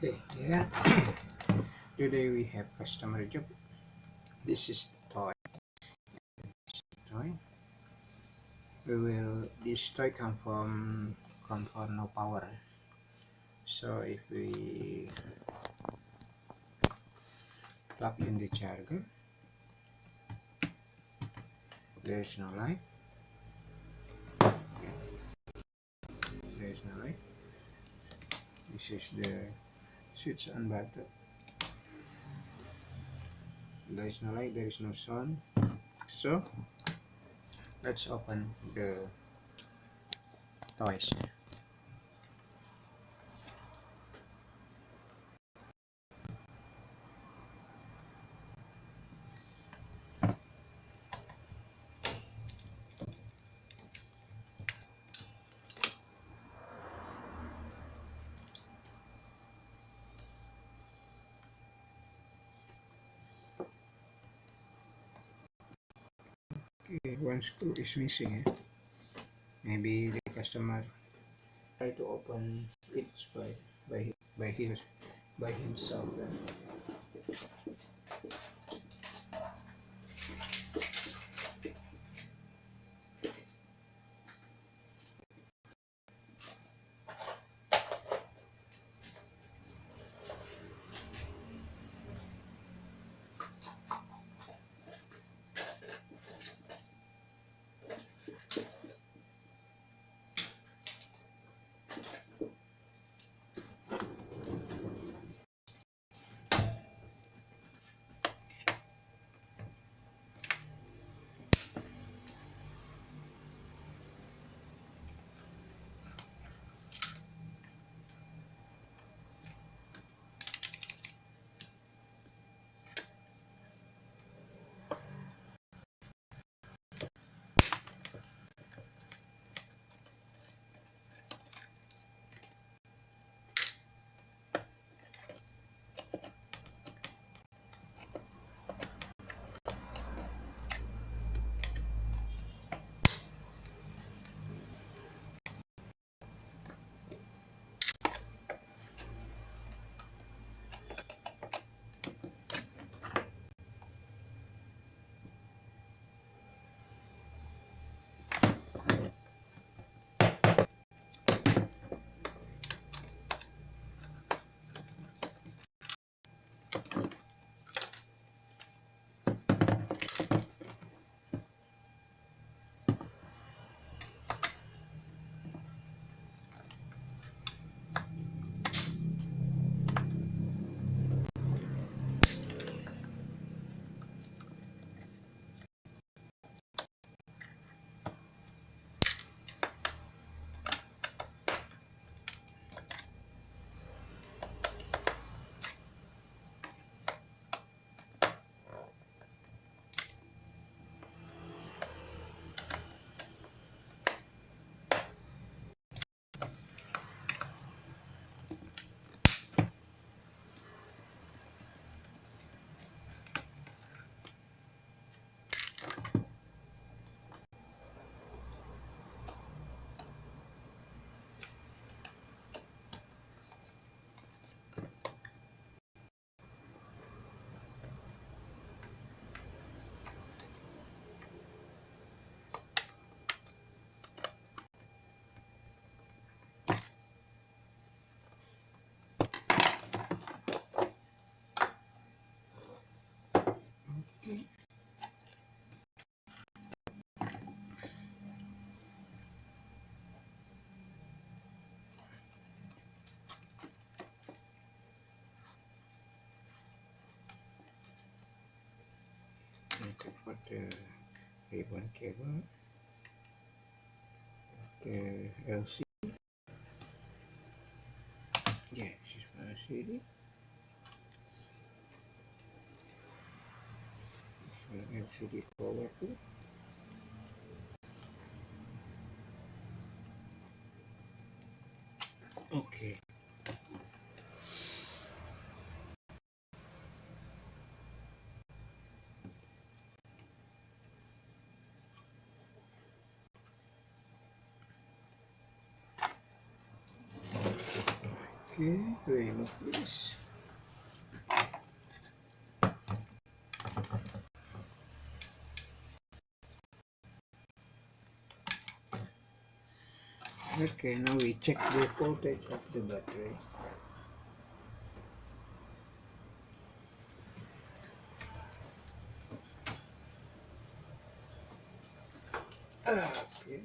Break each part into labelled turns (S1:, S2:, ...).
S1: Okay, yeah. Today we have customer job. This is the toy. Toy. This toy come from no power. So if we plug in the charger, there is no light. Yeah, there is no light. This is the switch on button. There is no light. There is no sound. So let's open the toys. Okay, one screw is missing. Maybe the customer try to open it by by his by himself. Okay. Okay, for the ribbon cable, the LCD, yeah, this is for LCD, for LCD power too. Okay, Okay, remove this. Okay, now we check the voltage of the battery. Okay.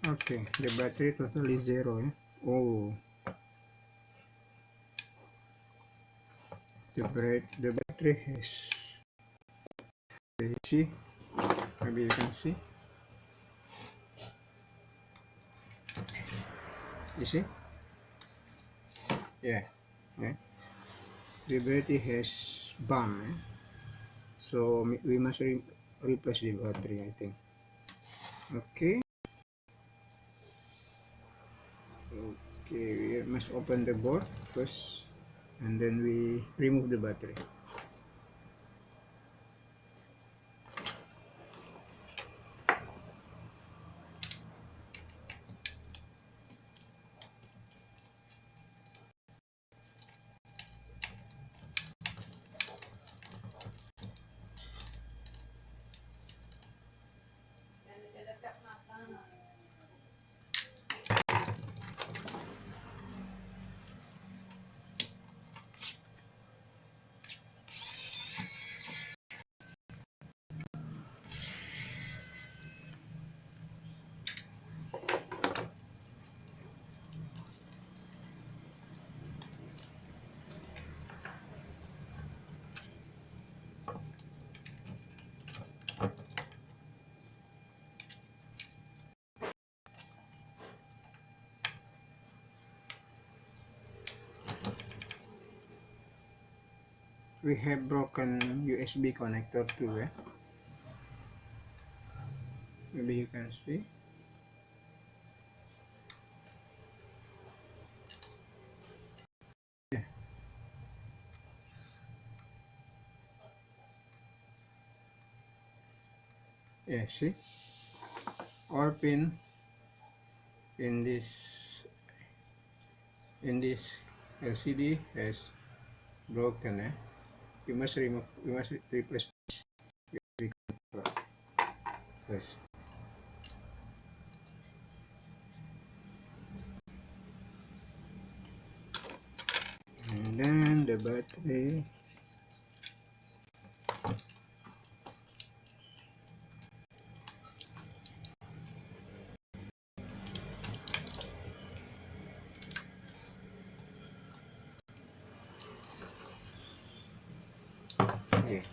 S1: Okay, the battery totally zero. Eh? Oh, the battery has. You see? Maybe you can see. You see? Yeah. Yeah. The battery has bomb. Eh? So we must replace the battery, I think. Okay. Okay, we must open the board first, and then we remove the battery. We have broken USB connector too. Eh? Maybe you can see. Yeah. Yeah. See, all pin in this LCD has broken. Eh? We must remove. We must replace the first. And then the battery. Okay.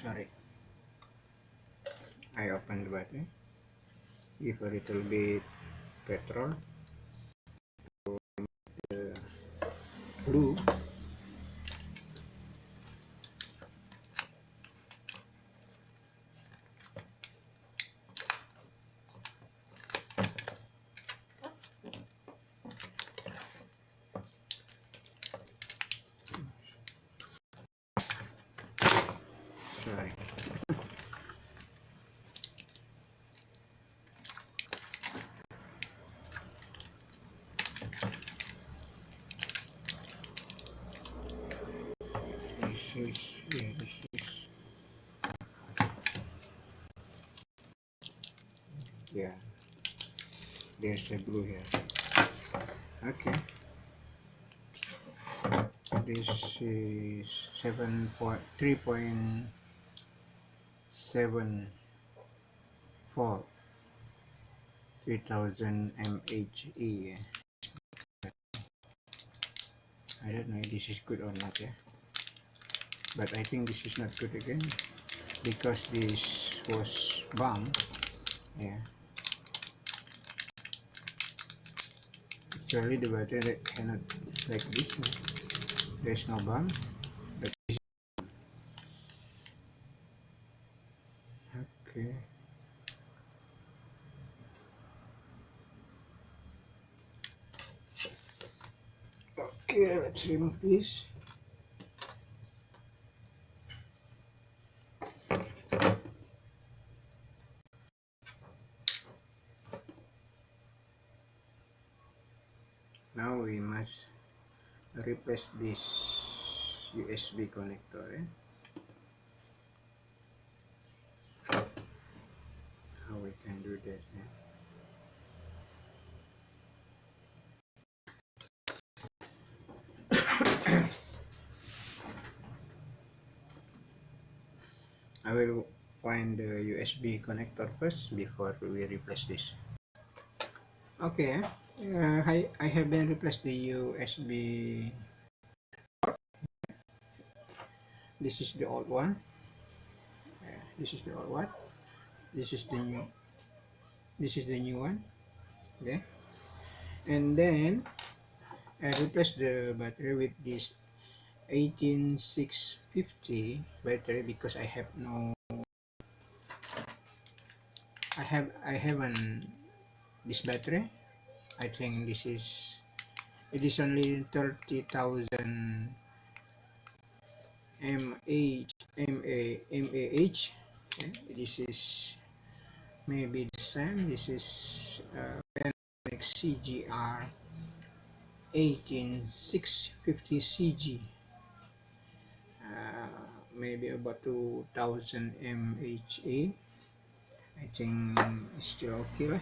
S1: Sorry, I opened the battery. Give a little bit petrol. The glue. Sorry. This is, yeah, this is, yeah, there's the glue here. Okay, this is 3.74 3000 mhe. I don't know if this is good or not, yeah, but I think this is not good again because this was bomb. Yeah, actually the battery cannot like this one. There's no bomb, but okay. Okay, let's remove this. Now we must replace this USB connector. How we can do that? I will find the USB connector first before we replace this. Okay, I have been replaced the USB. This is the old one. This is the old one. This is the new. This is the new one. Okay, and then I replaced the battery with this 18650 battery because I haven't this battery. I think it is only 30,000 mAh. Okay. This is maybe the same. This is Panasonic CGR 18650 CG. Maybe about 2000 mAh. I think it's still okay.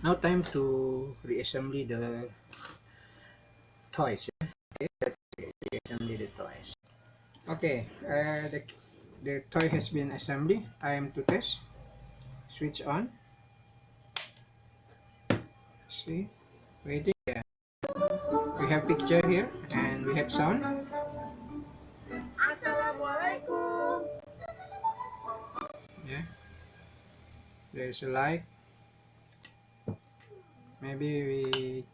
S1: Now time to reassembly the toys. Okay, reassembly the toys. Okay, the toy has been assembled. Time to test. Switch on. See, waiting. Yeah. We have picture here and we have sound. Yeah, there's a light. Maybe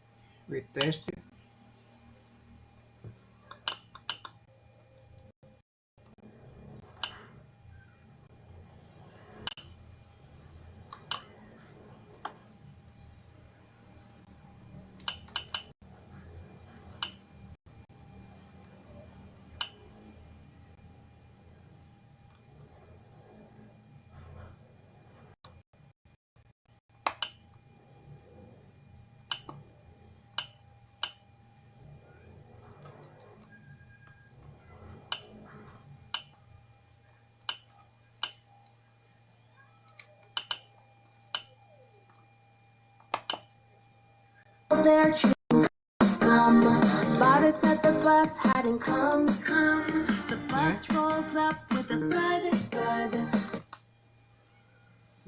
S1: we test it. There come, bodies at the bus hadn't come. The bus rolls up with a thud.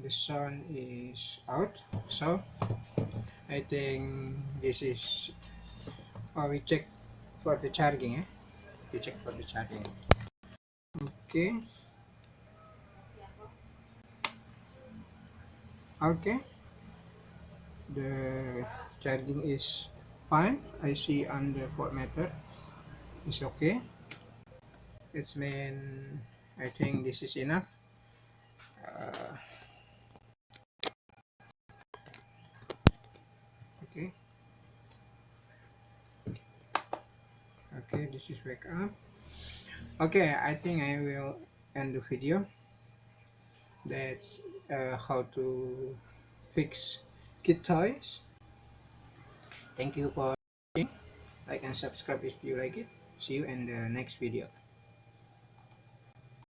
S1: The sun is out, so I think this is. Oh, we check for the charging. We check for the charging. Okay. Okay, okay, the charging is fine. I see on the voltmeter it's okay. It's mean I think this is enough. uh, okay, okay, this is wake up. Okay, I think I will end the video. That's how to fix kid toys. Thank you for watching. Like and subscribe if you like it. See you in the next video.